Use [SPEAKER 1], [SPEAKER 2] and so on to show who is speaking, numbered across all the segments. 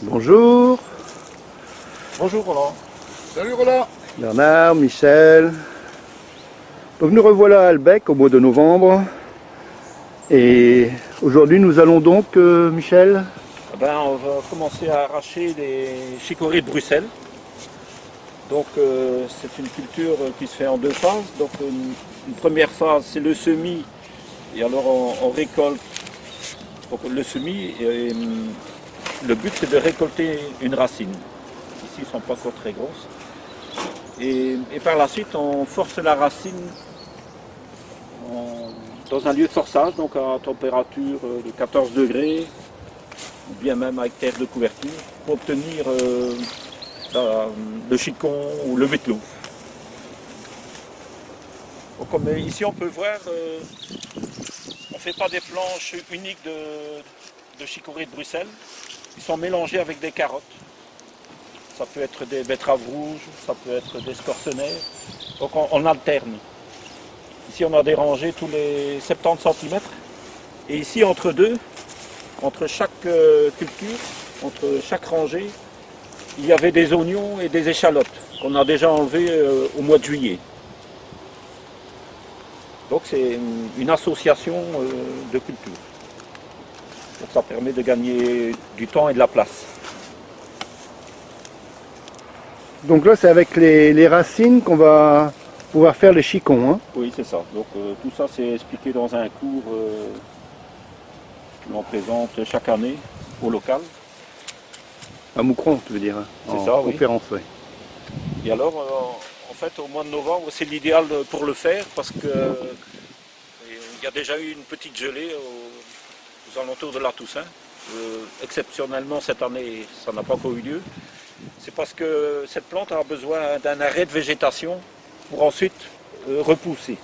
[SPEAKER 1] Bonjour.
[SPEAKER 2] Bonjour Roland.
[SPEAKER 3] Salut Roland.
[SPEAKER 1] Bernard, Michel. Donc nous revoilà à Albec au mois de novembre. Et aujourd'hui nous allons donc, Michel,
[SPEAKER 2] On va commencer à arracher les chicorées de Bruxelles. Donc c'est une culture qui se fait en deux phases. Donc une première phase c'est le semis. Et alors on récolte donc, le semis. Et, le but c'est de récolter une racine. Ici ils ne sont pas encore très grosses. Et par la suite on force la racine dans un lieu de forçage, donc à température de 14 degrés, ou bien même avec terre de couverture, pour obtenir le chicon ou le mételot. Donc, comme ici on peut voir, on ne fait pas des planches uniques de chicorées de Bruxelles, ils sont mélangés avec des carottes. Ça peut être des betteraves rouges, ça peut être des scorsonnaires, donc on alterne. Ici on a des rangées tous les 70 cm. Et ici entre deux, entre chaque culture, entre chaque rangée, il y avait des oignons et des échalotes qu'on a déjà enlevés au mois de juillet. Donc c'est une association de cultures. Donc ça permet de gagner du temps et de la place.
[SPEAKER 1] donc là c'est avec les racines qu'on va pouvoir faire les chicons. Hein.
[SPEAKER 2] Oui, c'est ça. Donc tout ça c'est expliqué dans un cours que l'on présente chaque année au local.
[SPEAKER 1] À Moucron, tu veux dire, hein,
[SPEAKER 2] C'est
[SPEAKER 1] en
[SPEAKER 2] ça, oui.
[SPEAKER 1] conférence, oui.
[SPEAKER 2] Et alors, en fait, au mois de novembre, c'est l'idéal pour le faire parce que il y a déjà eu une petite gelée aux alentours de la Toussaint. Exceptionnellement, cette année, ça n'a pas encore eu lieu. C'est parce que cette plante a besoin d'un arrêt de végétation pour ensuite repousser.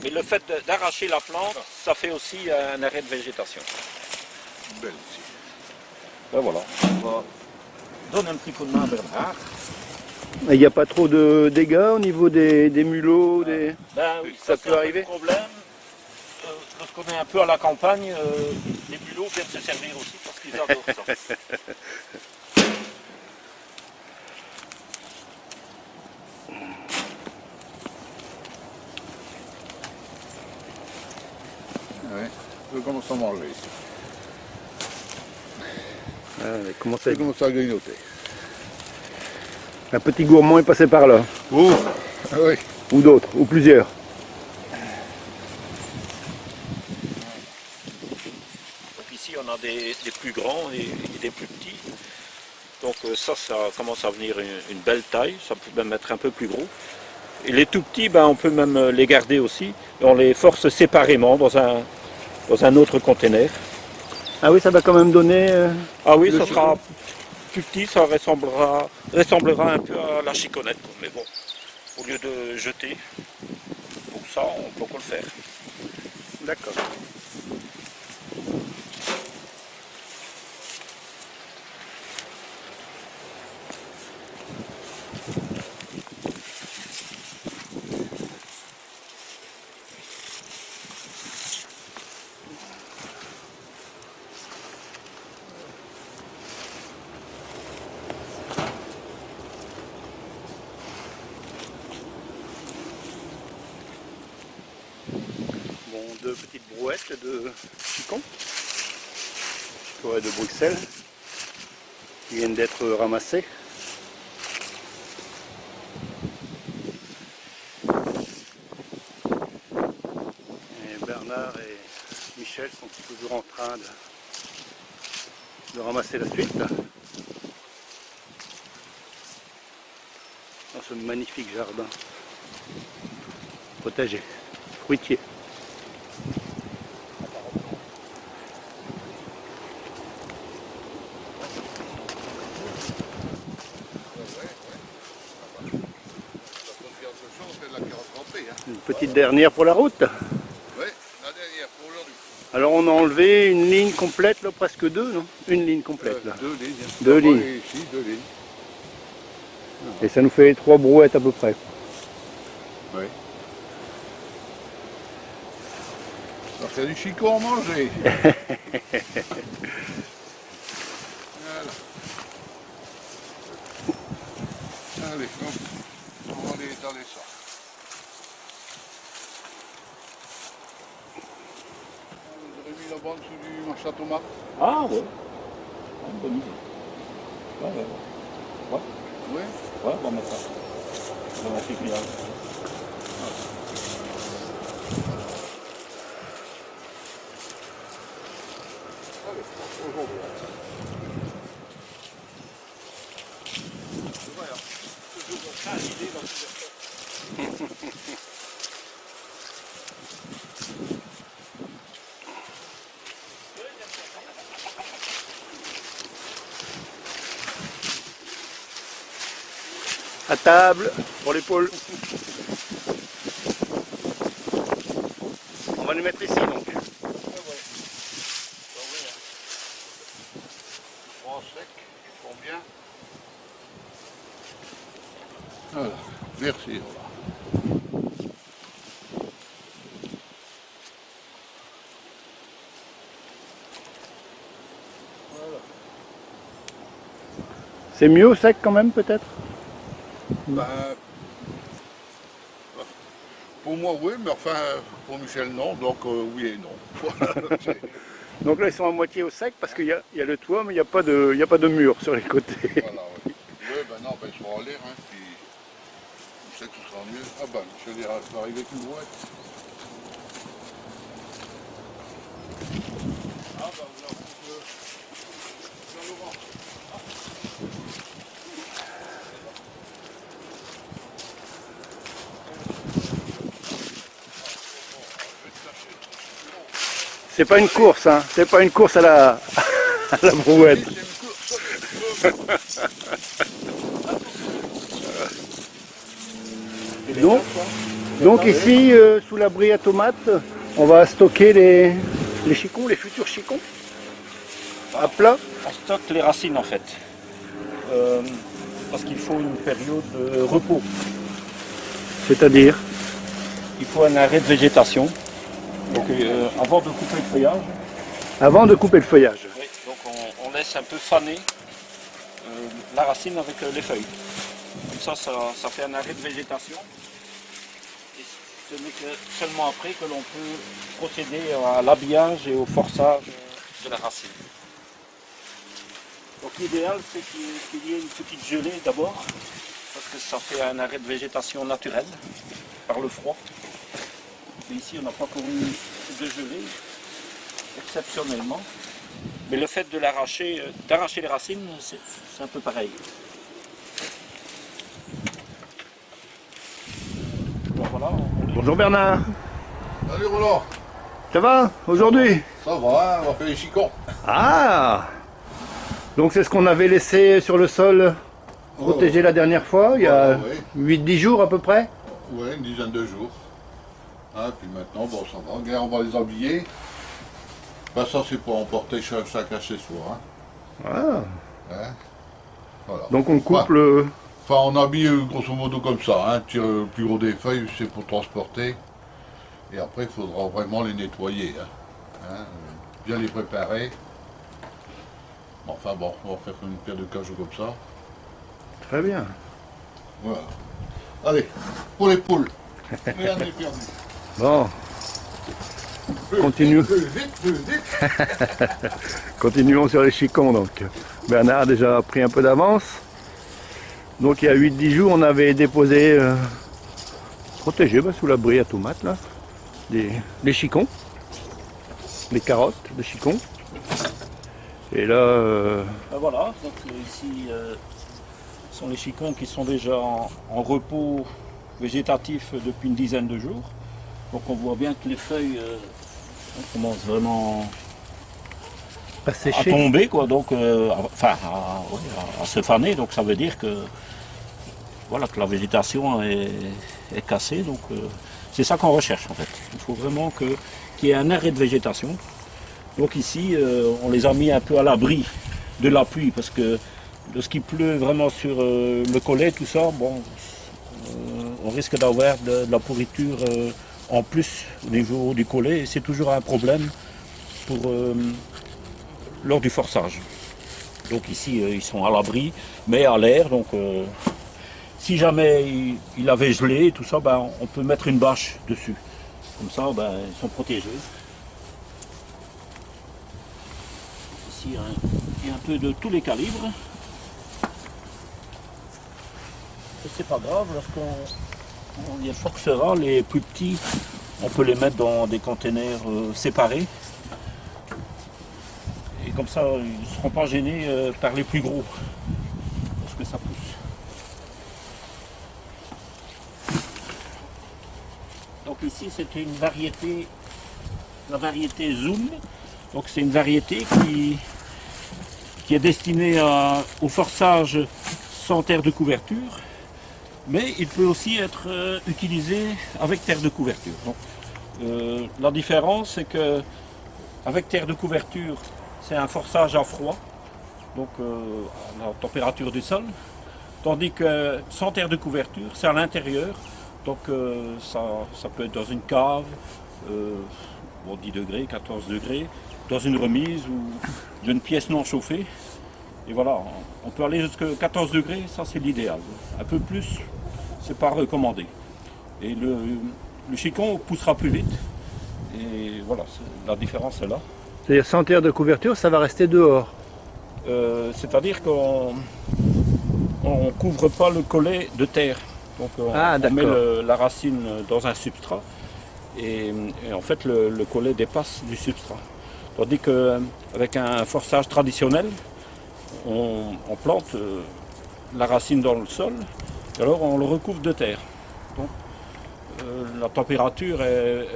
[SPEAKER 2] Mais le fait d'arracher la plante, ça fait aussi un arrêt de végétation.
[SPEAKER 3] Belle aussi.
[SPEAKER 2] Ben voilà, on va donner un petit coup de main à Bernard.
[SPEAKER 1] Il n'y a pas trop de dégâts au niveau des mulots, des...
[SPEAKER 2] Ben oui,
[SPEAKER 1] Ça
[SPEAKER 2] c'est
[SPEAKER 1] peut
[SPEAKER 2] un
[SPEAKER 1] arriver.
[SPEAKER 2] peu le problème. Lorsqu'on est un peu à la campagne, les mulots viennent se servir aussi parce qu'ils adorent ça.
[SPEAKER 3] Ouais. Je commence à manger ici.
[SPEAKER 1] comment
[SPEAKER 3] Je commence à grignoter.
[SPEAKER 1] Un petit gourmand est passé par là.
[SPEAKER 3] Oh, ah oui.
[SPEAKER 1] Ou d'autres, ou plusieurs.
[SPEAKER 2] Donc ici on a des plus grands et des plus petits. Donc ça commence à venir une belle taille, ça peut même être un peu plus gros. Et les tout petits, on peut même les garder aussi. Et on les force séparément dans un autre conteneur.
[SPEAKER 1] Ah oui, ça va quand même donner...
[SPEAKER 2] Ah oui,
[SPEAKER 1] le
[SPEAKER 2] ça
[SPEAKER 1] chicon.
[SPEAKER 2] sera plus petit, ça ressemblera un peu à la chiconnette. Mais bon, au lieu de jeter, pour ça, on peut encore le faire.
[SPEAKER 1] D'accord. Bon, deux petites brouettes de chicons. Chicorées de Bruxelles. Qui viennent d'être ramassées. Et Bernard et Michel sont toujours en train de ramasser la suite. Dans ce magnifique jardin potager, fruitier. Une petite dernière pour la route.
[SPEAKER 3] Oui, la dernière pour aujourd'hui.
[SPEAKER 1] Alors on a enlevé une ligne complète, là, presque deux, non? Une ligne complète là.
[SPEAKER 3] Deux lignes.
[SPEAKER 1] Deux lignes.
[SPEAKER 3] Et ici, deux lignes.
[SPEAKER 1] Et ça nous fait 3 brouettes à peu près.
[SPEAKER 3] Oui. Ça C'est du chicot à manger. Voilà. Allez, hop, on va aller étaler ça. Vous aurez mis la bande sous du marché à tomates.
[SPEAKER 2] Ah ouais. Bonne idée. Ouais.
[SPEAKER 3] Oui.
[SPEAKER 2] Ouais, on va mettre ça. On va mettre là.
[SPEAKER 1] À table pour l'épaule. On va les mettre ici donc.
[SPEAKER 3] Bon, sec, ils font bien. Voilà, merci. Voilà.
[SPEAKER 1] C'est mieux au sec quand même peut-être?
[SPEAKER 3] Ben, pour moi oui, mais enfin pour Michel non, donc oui et non.
[SPEAKER 1] Donc là ils sont à moitié au sec parce qu'il y a le toit mais il n'y a pas de mur sur les côtés.
[SPEAKER 3] Voilà, oui. Oui, ben non, ben, ils sont en l'air, hein, puis je sais que ce sera mieux. Ah ben, Michel il va arriver avec une brouette. Ah ben, voilà, Jean-Laurent.
[SPEAKER 1] C'est pas une course, hein. C'est pas une course à la brouette. Donc ici, sous l'abri à tomates, on va stocker les chicons, les futurs chicons, à plat.
[SPEAKER 2] On stocke les racines en fait. Parce qu'il faut une période de repos.
[SPEAKER 1] C'est-à-dire?
[SPEAKER 2] Il faut un arrêt de végétation. Donc avant de couper le feuillage.
[SPEAKER 1] Avant de couper le feuillage.
[SPEAKER 2] Oui, donc on laisse un peu faner la racine avec les feuilles. Comme ça fait un arrêt de végétation. Et ce n'est que seulement après que l'on peut procéder à l'habillage et au forçage de la racine. Donc l'idéal c'est qu'il y ait une petite gelée d'abord, parce que ça fait un arrêt de végétation naturel par le froid. Mais ici on n'a pas connu de gelée, exceptionnellement. Mais le fait de d'arracher les racines, c'est un peu pareil. Donc voilà,
[SPEAKER 1] Bonjour Bernard.
[SPEAKER 3] Salut Roland.
[SPEAKER 1] Ça va aujourd'hui?
[SPEAKER 3] Ça va, hein, on va faire les chicons.
[SPEAKER 1] Ah! Donc c'est ce qu'on avait laissé sur le sol protégé la dernière fois, il y a 8-10 jours à peu près.
[SPEAKER 3] Oui, une dizaine de jours. Hein, puis maintenant, bon, ça va. Regarde, on va les habiller. Ben, ça, c'est pour emporter chacun chez soi. Hein.
[SPEAKER 1] Ah.
[SPEAKER 3] Hein, voilà.
[SPEAKER 1] Donc on coupe
[SPEAKER 3] Enfin, on habille grosso modo comme ça. Hein. Le plus gros des feuilles, c'est pour transporter. Et après, il faudra vraiment les nettoyer. Hein. Hein, bien les préparer. Enfin bon, on va faire une paire de cajots comme ça.
[SPEAKER 1] Très bien.
[SPEAKER 3] Voilà. Allez, pour les poules. Rien n'est perdu.
[SPEAKER 1] Bon. Continue.
[SPEAKER 3] Plus vite.
[SPEAKER 1] Continuons sur les chicons donc. Bernard a déjà pris un peu d'avance. Donc il y a 8-10 jours on avait déposé, protégé sous l'abri à tomates là, les chicons, les carottes de chicons. Et là...
[SPEAKER 2] voilà, donc ici sont les chicons qui sont déjà en repos végétatif depuis une dizaine de jours. Donc on voit bien que les feuilles commencent vraiment à tomber, quoi, donc, à se faner. Donc ça veut dire que, voilà, que la végétation est cassée. Donc c'est ça qu'on recherche en fait. Il faut vraiment qu'il y ait un arrêt de végétation. Donc ici, on les a mis un peu à l'abri de la pluie, parce que lorsqu'il pleut vraiment sur le collet, tout ça, bon, on risque d'avoir de la pourriture en plus au niveau du collet, c'est toujours un problème pour, lors du forçage. Donc ici, ils sont à l'abri, mais à l'air. Donc si jamais il avait gelé et tout ça, ben, on peut mettre une bâche dessus. Comme ça, ben, ils sont protégés. Ici, hein, il y a un peu de tous les calibres. Et c'est pas grave, lorsqu'on les forcera, les plus petits, on peut les mettre dans des containers séparés. Et comme ça, ils ne seront pas gênés par les plus gros, parce que ça pousse. Donc ici, c'est une variété, la variété Zoom. Donc c'est une variété qui est destinée au forçage sans terre de couverture, mais il peut aussi être utilisé avec terre de couverture. Donc, la différence, c'est que avec terre de couverture, c'est un forçage à froid, donc à la température du sol, tandis que sans terre de couverture, c'est à l'intérieur, donc ça peut être dans une cave, 10 degrés, 14 degrés, dans une remise ou d'une pièce non chauffée. Et voilà, on peut aller jusqu'à 14 degrés, ça c'est l'idéal. Un peu plus, c'est pas recommandé. Et le chicon poussera plus vite. Et voilà, la différence est là.
[SPEAKER 1] C'est-à-dire sans terre de couverture, ça va rester dehors.
[SPEAKER 2] C'est-à-dire qu'on ne couvre pas le collet de terre. Donc on met la racine dans un substrat et en fait le collet dépasse du substrat. Tandis qu'avec un forçage traditionnel, on plante la racine dans le sol et alors on le recouvre de terre. Donc la température est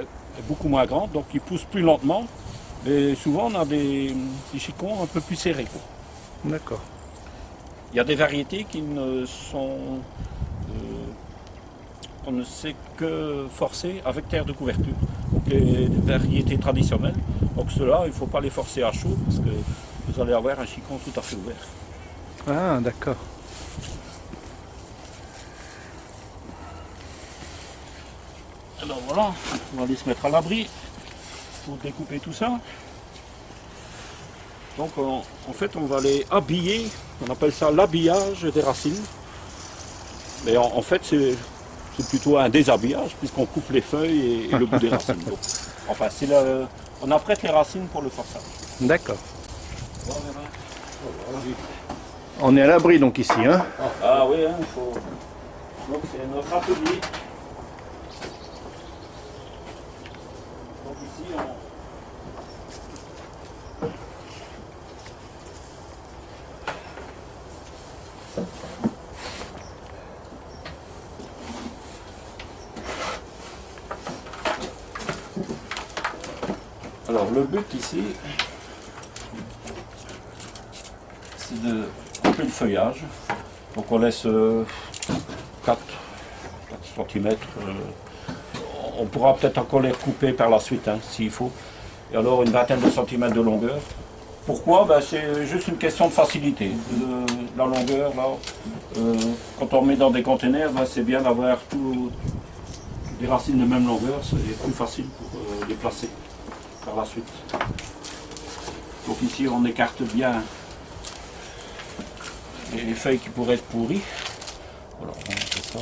[SPEAKER 2] beaucoup moins grande, donc il pousse plus lentement. Mais souvent, on a des chicons un peu plus serrés.
[SPEAKER 1] D'accord.
[SPEAKER 2] Il y a des variétés qui ne sont... on ne sait que forcer avec terre de couverture. Donc les variétés traditionnelles. Donc ceux-là, il ne faut pas les forcer à chaud parce que vous allez avoir un chicon tout à fait ouvert.
[SPEAKER 1] Ah, d'accord.
[SPEAKER 2] Alors voilà, on va aller se mettre à l'abri pour découper tout ça. Donc en fait on va les habiller, on appelle ça l'habillage des racines. Mais en fait c'est plutôt un déshabillage puisqu'on coupe les feuilles et le bout des racines. Donc, enfin on apprête les racines pour le forçage.
[SPEAKER 1] D'accord. On est à l'abri donc ici, hein?
[SPEAKER 2] Ah oui, hein, il faut... Donc c'est notre atelier. Donc ici Alors le but ici, c'est de couper le feuillage. Donc on laisse 4 cm. On pourra peut-être encore les recouper par la suite, hein, s'il faut. Et alors une vingtaine de centimètres de longueur. Pourquoi? C'est juste une question de facilité. La longueur, là, quand on met dans des containers, c'est bien d'avoir des racines de même longueur, c'est plus facile pour les placer par la suite. Donc ici on écarte bien les feuilles qui pourraient être pourries. Voilà, on fait ça.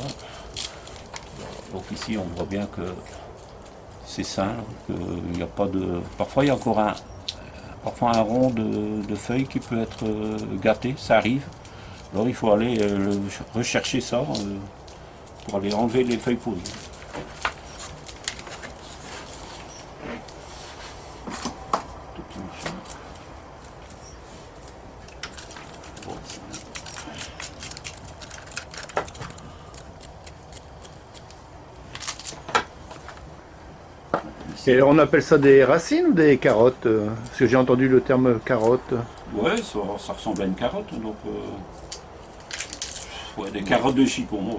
[SPEAKER 2] Donc ici on voit bien que c'est sain, qu'il n'y a pas de... Parfois il y a encore un rond de feuilles qui peut être gâté, ça arrive. Alors il faut aller rechercher ça pour aller enlever les feuilles pourries.
[SPEAKER 1] Et on appelle ça des racines ou des carottes? Parce que j'ai entendu le terme carotte.
[SPEAKER 2] Ouais, ça ressemble à une carotte, donc ouais, des carottes de chicon,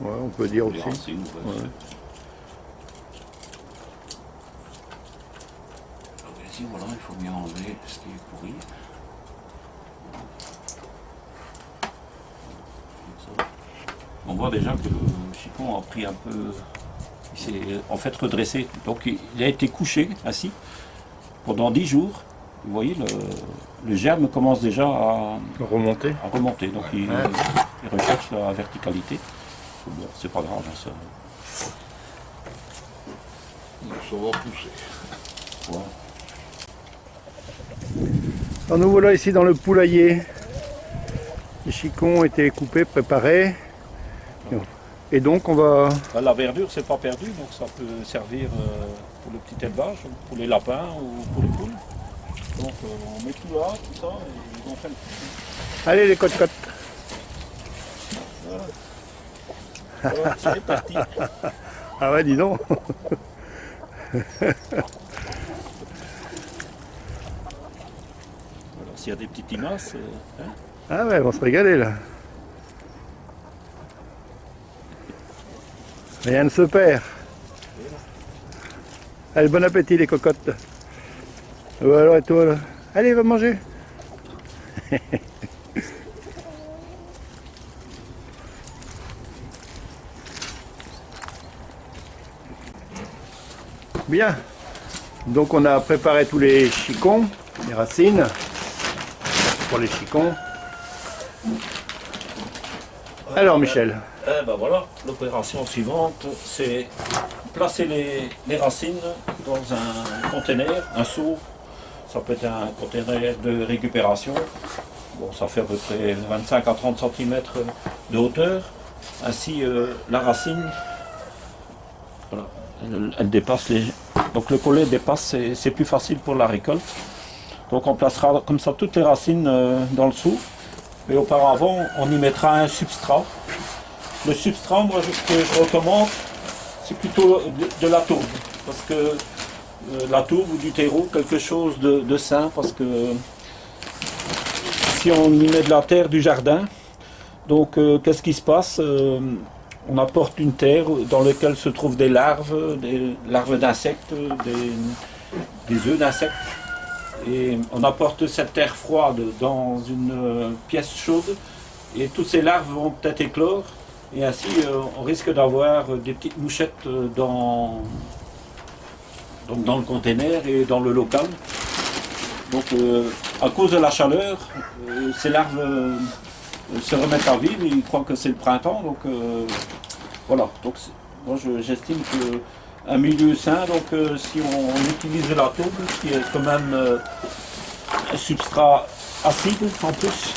[SPEAKER 1] Ouais, on peut dire
[SPEAKER 2] des
[SPEAKER 1] aussi.
[SPEAKER 2] racines, ouais.
[SPEAKER 1] Ouais.
[SPEAKER 2] Alors ici, voilà, il faut bien enlever ce qui est pourri. Comme ça. On voit déjà que le chicon a pris un peu Il s'est en fait redressé. Donc il a été couché, assis, pendant 10 jours. Vous voyez, le germe commence déjà à
[SPEAKER 1] Remonter.
[SPEAKER 2] remonter. Donc il
[SPEAKER 1] Ouais.
[SPEAKER 2] recherche la verticalité. Bon, c'est pas grave, hein, ça.
[SPEAKER 3] Ça va pousser.
[SPEAKER 2] Voilà.
[SPEAKER 1] Alors nous voilà ici dans le poulailler. Les chicons ont été coupés, préparés. Et donc on va...
[SPEAKER 2] La verdure, c'est pas perdu, donc ça peut servir pour le petit élevage, pour les lapins ou pour les poules. Donc on met tout là, tout ça, et ils vont faire le petit.
[SPEAKER 1] Allez les cotes-cotes.
[SPEAKER 2] Voilà, c'est parti.
[SPEAKER 1] Ah ouais, dis donc.
[SPEAKER 2] Voilà, s'il y a des petites limaces, hein.
[SPEAKER 1] Ah ouais, ils vont se régaler là. Rien ne se perd. Allez, bon appétit les cocottes. Alors et toi là. Allez, va manger. Bien. Donc on a préparé tous les chicons, les racines pour les chicons. Alors Michel,
[SPEAKER 2] Eh ben voilà, l'opération suivante, c'est placer les racines dans un conteneur, un seau. Ça peut être un conteneur de récupération. Bon, ça fait à peu près 25 à 30 cm de hauteur. Ainsi, la racine, voilà, elle dépasse les... Donc le collet dépasse, c'est plus facile pour la récolte. Donc on placera comme ça toutes les racines dans le seau. Et auparavant, on y mettra un substrat. Le substrat, moi, ce que je recommande, c'est plutôt de la tourbe. Parce que la tourbe ou du terreau, quelque chose de sain. Parce que si on y met de la terre du jardin, donc qu'est-ce qui se passe? On apporte une terre dans laquelle se trouvent des larves d'insectes, des œufs d'insectes. Et on apporte cette terre froide dans une pièce chaude et toutes ces larves vont peut-être éclore et ainsi on risque d'avoir des petites mouchettes dans le conteneur et dans le local. Donc à cause de la chaleur, ces larves se remettent à vivre, ils croient que c'est le printemps. Donc voilà, donc moi j'estime que un milieu sain, donc si on utilise de la tourbe, qui est quand même un substrat acide en plus.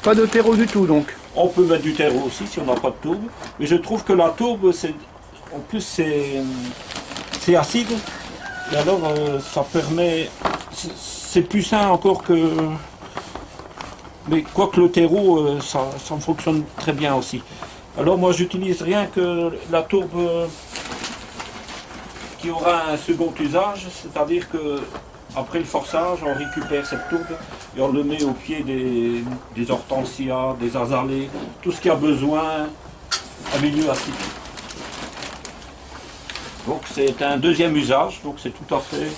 [SPEAKER 1] pas de terreau du tout donc.
[SPEAKER 2] On peut mettre du terreau aussi si on n'a pas de tourbe, mais je trouve que la tourbe, en plus c'est acide, et alors ça permet, c'est plus sain encore que... Mais quoique le terreau, ça fonctionne très bien aussi. Alors moi j'utilise rien que la tourbe qui aura un second usage, c'est-à-dire que après le forçage, on récupère cette tourbe et on le met au pied des hortensias, des azalées, tout ce qui a besoin un milieu acide. Donc c'est un deuxième usage, donc c'est tout à fait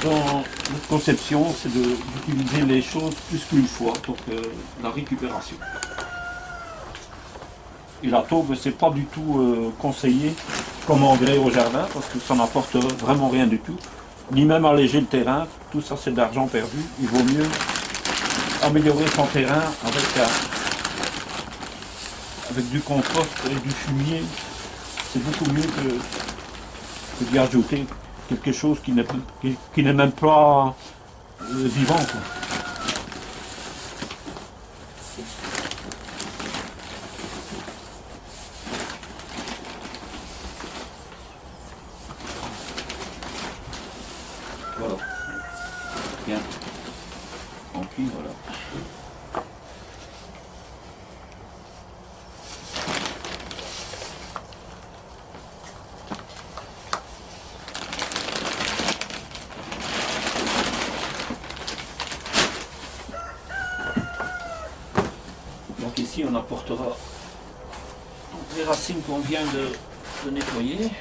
[SPEAKER 2] dans notre conception, c'est d'utiliser les choses plus qu'une fois, donc la récupération. Et la tourbe, c'est pas du tout conseillé comme engrais au jardin parce que ça n'apporte vraiment rien du tout, ni même alléger le terrain. Tout ça, c'est de l'argent perdu. Il vaut mieux améliorer son terrain avec du compost et du fumier. C'est beaucoup mieux que d'y ajouter quelque chose qui n'est même pas vivant, quoi. Voilà. Bien. Rempli, voilà. Donc ici on apportera toutes les racines qu'on vient de nettoyer.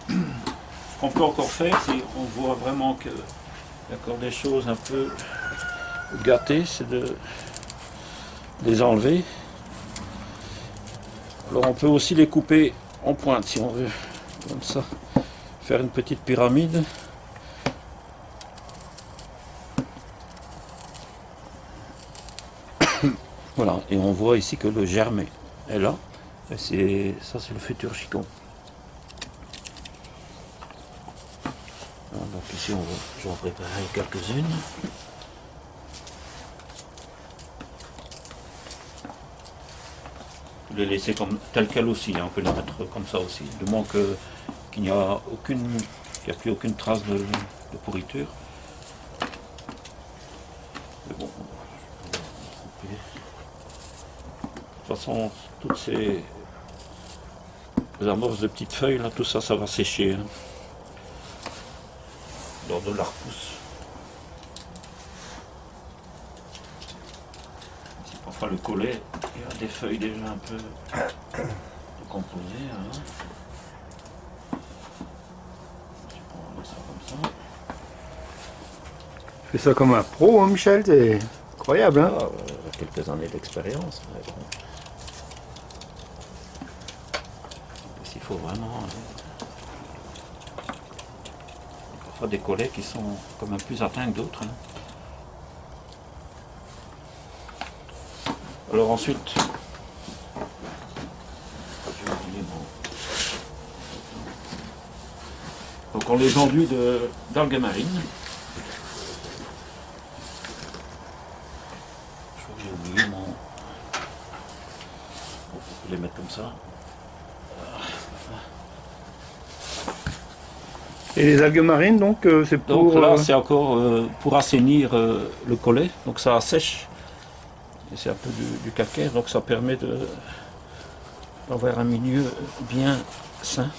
[SPEAKER 2] Ce qu'on peut encore faire, c'est qu'on voit vraiment qu'il y a encore des choses un peu gâter, c'est de les enlever. Alors on peut aussi les couper en pointe si on veut, comme ça, faire une petite pyramide. Voilà, et on voit ici que le germe est là. Et ça c'est le futur chicon. Donc ici je vais en préparer quelques-unes. Les laisser comme telle quelle aussi, hein. On peut les mettre comme ça aussi, du moins qu'il n'y a plus aucune trace de pourriture. Mais bon, de toute façon, toutes ces amorces de petites feuilles, là, tout ça, ça va sécher, hein, lors de la repousse. Parfois le collet, il y a des feuilles déjà un peu décomposées. Hein. On va mettre ça comme ça.
[SPEAKER 1] Tu fais ça comme un pro, hein, Michel, c'est incroyable. Hein.
[SPEAKER 2] Quelques années d'expérience. Bon. Il faut vraiment... parfois des collets qui sont quand même plus atteints que d'autres. Hein. Alors ensuite, je vais oublier donc on les enduit d'algues marines. Je crois que j'ai oublié on peut les mettre comme ça.
[SPEAKER 1] Et les algues marines, donc, c'est pour...
[SPEAKER 2] Donc là, c'est encore pour assainir le collet, donc ça assèche. C'est un peu du calcaire, donc ça permet d'avoir un milieu bien sain.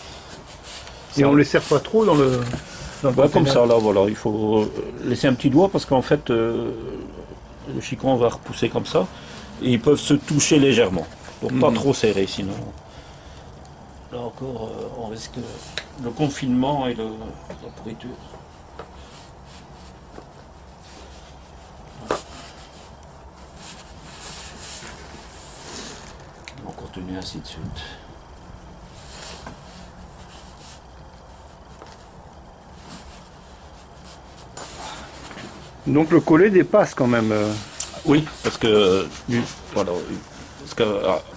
[SPEAKER 1] Et on ne les sert pas trop dans le
[SPEAKER 2] comme ça, là, voilà. Il faut laisser un petit doigt parce qu'en fait, le chicon va repousser comme ça. Et ils peuvent se toucher légèrement. Donc pas trop serré, sinon. Là encore, on risque le confinement et la pourriture. On continue ainsi de suite.
[SPEAKER 1] Donc le collet dépasse quand même.
[SPEAKER 2] Oui, parce que, voilà, parce que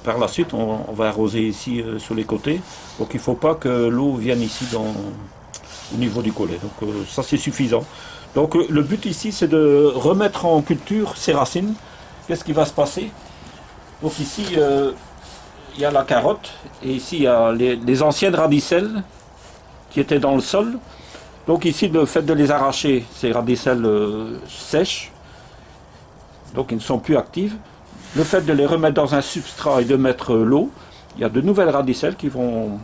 [SPEAKER 2] par la suite, on va arroser ici sur les côtés. Donc il ne faut pas que l'eau vienne ici au niveau du collet. Donc ça c'est suffisant. Donc le but ici c'est de remettre en culture ces racines. Qu'est-ce qui va se passer? Donc ici il y a la carotte et ici il y a les anciennes radicelles qui étaient dans le sol. Donc ici le fait de les arracher, ces radicelles sèches, donc ils ne sont plus actives. Le fait de les remettre dans un substrat et de mettre l'eau, il y a de nouvelles radicelles qui vont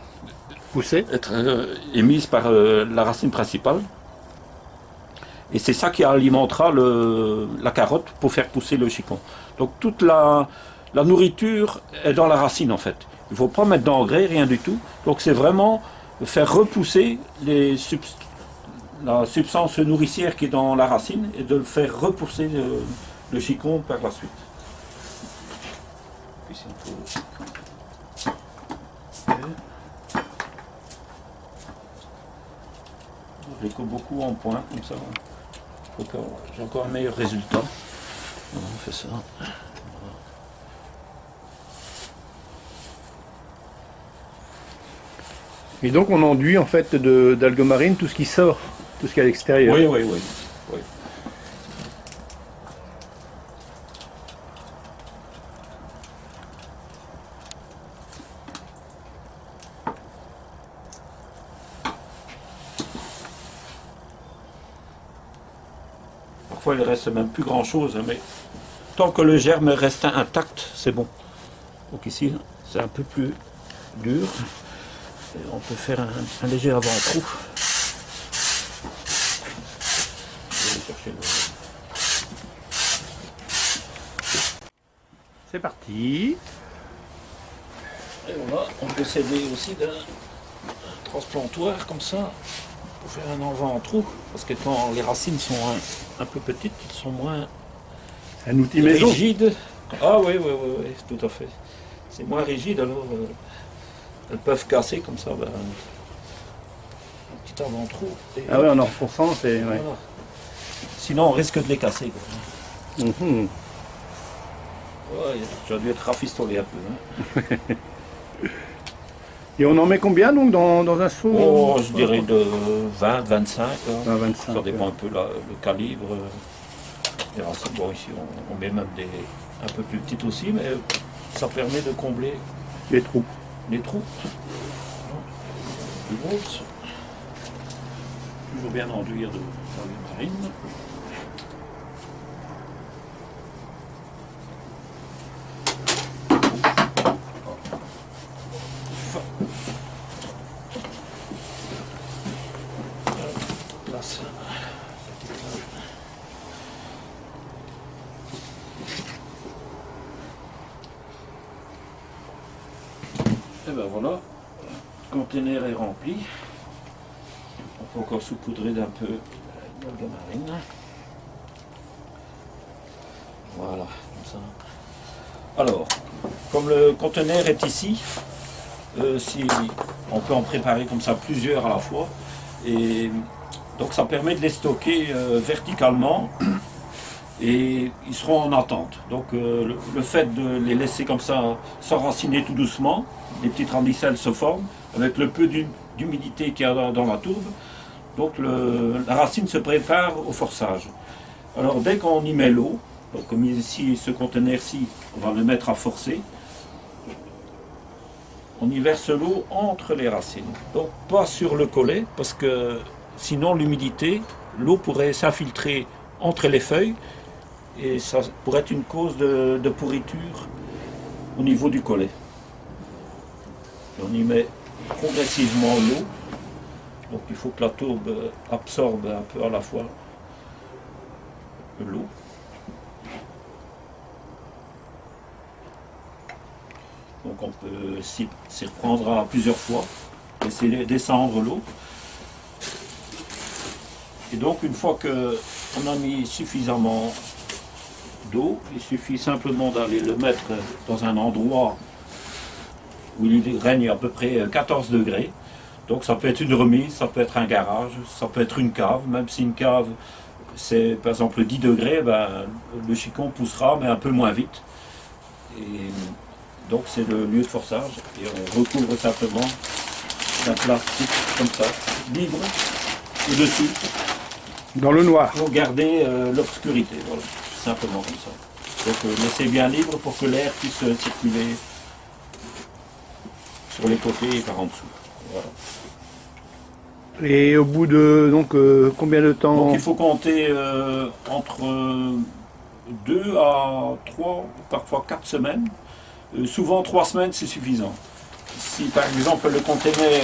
[SPEAKER 1] Pousser.
[SPEAKER 2] être émises par la racine principale. Et c'est ça qui alimentera la carotte pour faire pousser le chicon. Donc toute la nourriture est dans la racine en fait. Il ne faut pas mettre d'engrais, rien du tout. Donc c'est vraiment faire repousser la substance nourricière qui est dans la racine et de le faire repousser le chicon par la suite. Ici, je les coupe beaucoup en points comme ça. J'ai encore un meilleur résultat. On fait ça.
[SPEAKER 1] Et donc on enduit en fait d'algues marines tout ce qui sort, tout ce qui est à l'extérieur.
[SPEAKER 2] Oui. Parfois il reste même plus grand chose, mais tant que le germe reste intact, c'est bon. Donc ici, c'est un peu plus dur. Et on peut faire un léger avant-trou.
[SPEAKER 1] C'est parti.
[SPEAKER 2] Et voilà, on peut s'aider aussi d'un transplantoir comme ça pour faire un avant-trou. Parce que quand les racines sont un peu petites, ils sont moins
[SPEAKER 1] Un outil maison.
[SPEAKER 2] Rigide. Ah oui, oui, oui, oui, tout à fait. C'est moins rigide, alors elles peuvent casser comme ça, ben, un petit avant-trou. Et
[SPEAKER 1] Ah ouais, en enfonçant, c'est... Ouais.
[SPEAKER 2] voilà. Sinon, on risque de les casser, quoi.
[SPEAKER 1] Mhm.
[SPEAKER 2] Ouais, j'ai dû être rafistolé un peu. Hein.
[SPEAKER 1] Et on en met combien donc dans un seau?
[SPEAKER 2] Oh, je dirais de 20, 25. Hein.
[SPEAKER 1] 25.
[SPEAKER 2] Ça dépend un peu le calibre. Les racines. Bon, ici, on met même des un peu plus petites aussi, mais ça permet de combler
[SPEAKER 1] Les trous.
[SPEAKER 2] les trous. Plus grosses. Toujours bien enduire de farine marine. Place. Et ben voilà, le conteneur est rempli. On peut encore saupoudrer d'un peu d'algue marine. Voilà, comme ça. Alors, comme le conteneur est ici, si on peut en préparer comme ça plusieurs à la fois, et donc ça permet de les stocker verticalement et ils seront en attente. Donc le fait de les laisser comme ça s'enraciner tout doucement, les petites ramicelles se forment avec le peu d'humidité qu'il y a dans la tourbe. Donc la racine se prépare au forçage. Alors dès qu'on y met l'eau, donc comme ici ce conteneur-ci, on va le mettre à forcer, on y verse l'eau entre les racines. Donc pas sur le collet, parce que sinon l'humidité, l'eau pourrait s'infiltrer entre les feuilles et ça pourrait être une cause de pourriture au niveau du collet. Et on y met progressivement l'eau. Donc il faut que la tourbe absorbe un peu à la fois l'eau. Donc on peut s'y reprendre à plusieurs fois, laisser descendre l'eau. Et donc une fois qu'on a mis suffisamment d'eau, il suffit simplement d'aller le mettre dans un endroit où il règne à peu près 14 degrés. Donc ça peut être une remise, ça peut être un garage, ça peut être une cave, même si une cave c'est par exemple 10 degrés, ben, le chicon poussera mais un peu moins vite. Et donc c'est le lieu de forçage et on recouvre simplement d'un plastique comme ça, libre, au-dessus,
[SPEAKER 1] Dans le noir.
[SPEAKER 2] pour garder l'obscurité, voilà, simplement comme ça. Donc laissez bien libre pour que l'air puisse circuler sur les côtés et par en dessous. Voilà.
[SPEAKER 1] Et au bout de donc combien de temps?
[SPEAKER 2] Donc il faut compter entre 2 à 3, parfois 4 semaines. Souvent 3 semaines c'est suffisant. Si par exemple le conteneur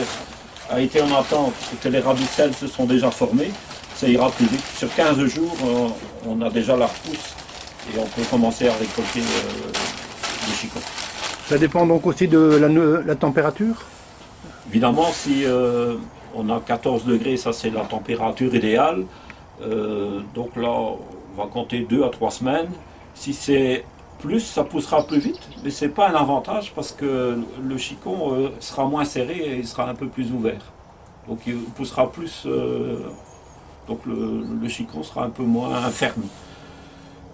[SPEAKER 2] a été en attente et que les radicelles se sont déjà formés, ça ira plus vite. Sur 15 jours, on a déjà la repousse et on peut commencer à récolter le chicon.
[SPEAKER 1] Ça dépend donc aussi de la température?
[SPEAKER 2] Évidemment, si on a 14 degrés, ça c'est la température idéale. Donc là, on va compter 2 à 3 semaines. Si c'est plus, ça poussera plus vite, mais ce n'est pas un avantage parce que le chicon sera moins serré et il sera un peu plus ouvert. Donc il poussera plus, donc le chicon sera un peu moins ferme.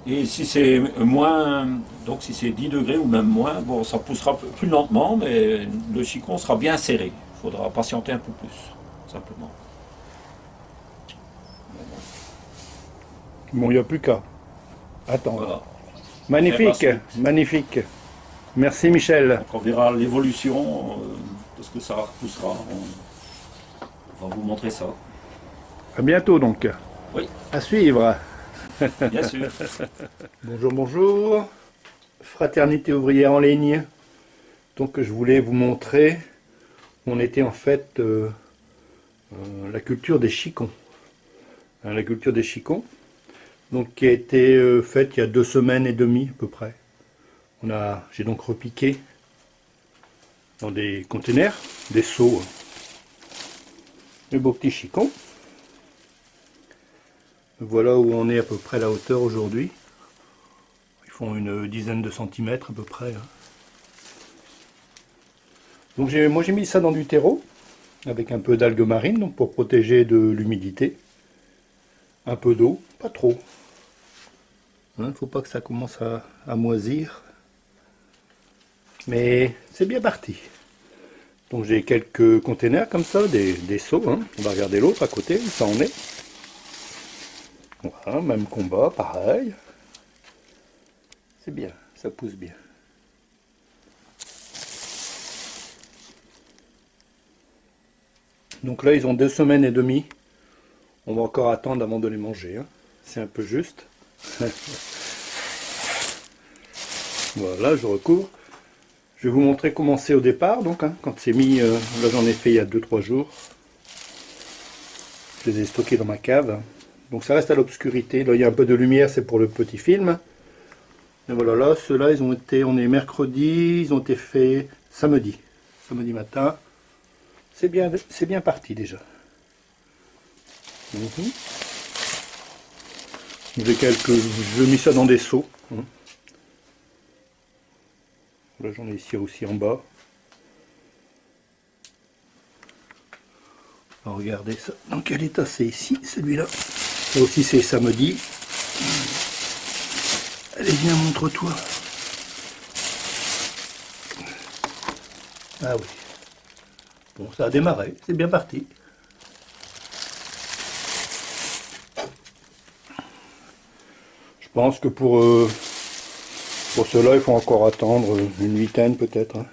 [SPEAKER 2] Et si c'est moins, donc si c'est 10 degrés ou même moins, bon, ça poussera plus lentement, mais le chicon sera bien serré. Il faudra patienter un peu plus, simplement.
[SPEAKER 1] Bon, il n'y a plus qu'à attendre.
[SPEAKER 2] Voilà.
[SPEAKER 1] Magnifique,
[SPEAKER 2] Faire la suite.
[SPEAKER 1] magnifique. Merci Michel.
[SPEAKER 2] Donc on verra l'évolution de ce que ça repoussera. On va vous montrer ça.
[SPEAKER 1] À bientôt donc.
[SPEAKER 2] Oui,
[SPEAKER 1] À suivre.
[SPEAKER 2] bien sûr.
[SPEAKER 1] Bonjour, bonjour. Fraternité ouvrière en ligne. Donc je voulais vous montrer où on était en fait la culture des chicons. Hein, la culture des chicons. Donc qui a été faite il y a 2 semaines et demie à peu près. J'ai donc repiqué dans des containers, des seaux, les beaux petits chicons. Voilà où on est à peu près la hauteur aujourd'hui. font une dizaine de centimètres à peu près. Hein. Donc moi j'ai mis ça dans du terreau, avec un peu d'algues marines, donc pour protéger de l'humidité. Un peu d'eau, pas trop. Il ne faut pas que ça commence à moisir. Mais c'est bien parti. Donc j'ai quelques containers comme ça, des seaux. Hein. On va regarder l'autre à côté, ça en est. Voilà, même combat, pareil. C'est bien, ça pousse bien. Donc là, ils ont 2 semaines et demie. On va encore attendre avant de les manger. Hein. C'est un peu juste. Voilà, je recouvre. Je vais vous montrer comment c'est au départ. Donc, hein, quand c'est mis, là j'en ai fait il y a 2-3 jours. Je les ai stockés dans ma cave. Donc ça reste à l'obscurité. Là, il y a un peu de lumière, c'est pour le petit film. Et voilà, là, ceux-là, ils ont été, on est mercredi, ils ont été faits samedi matin. C'est bien parti déjà. J'ai mis ça dans des seaux. Hein. Là, j'en ai ici aussi en bas. Alors, regardez ça. Dans quel état c'est ici, celui-là? Là aussi, c'est samedi. Allez, viens, montre-toi. Ah oui. Bon, ça a démarré. C'est bien parti. Je pense que pour cela, il faut encore attendre une huitaine peut-être. Hein.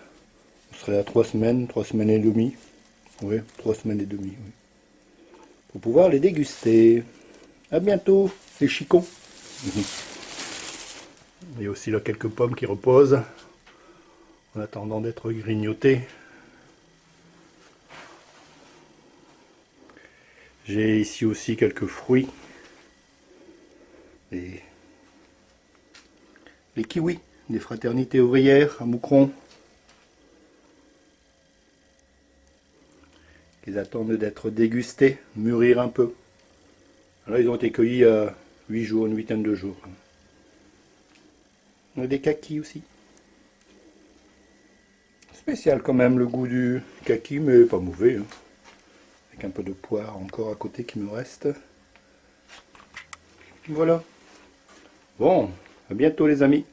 [SPEAKER 1] On serait à 3 semaines et demie. Oui, 3 semaines et demie. Oui. Pour pouvoir les déguster. À bientôt, les chicons. Il y a aussi là quelques pommes qui reposent en attendant d'être grignotées. J'ai ici aussi quelques fruits. Les kiwis des fraternités ouvrières à Moucron. Ils attendent d'être dégustés, mûrir un peu. Là, ils ont été cueillis à 8 jours, une huitaine de jours. On a des kakis aussi. Spécial quand même le goût du kaki, mais pas mauvais. Hein. Avec un peu de poire encore à côté qui me reste. Voilà. Bon, à bientôt les amis.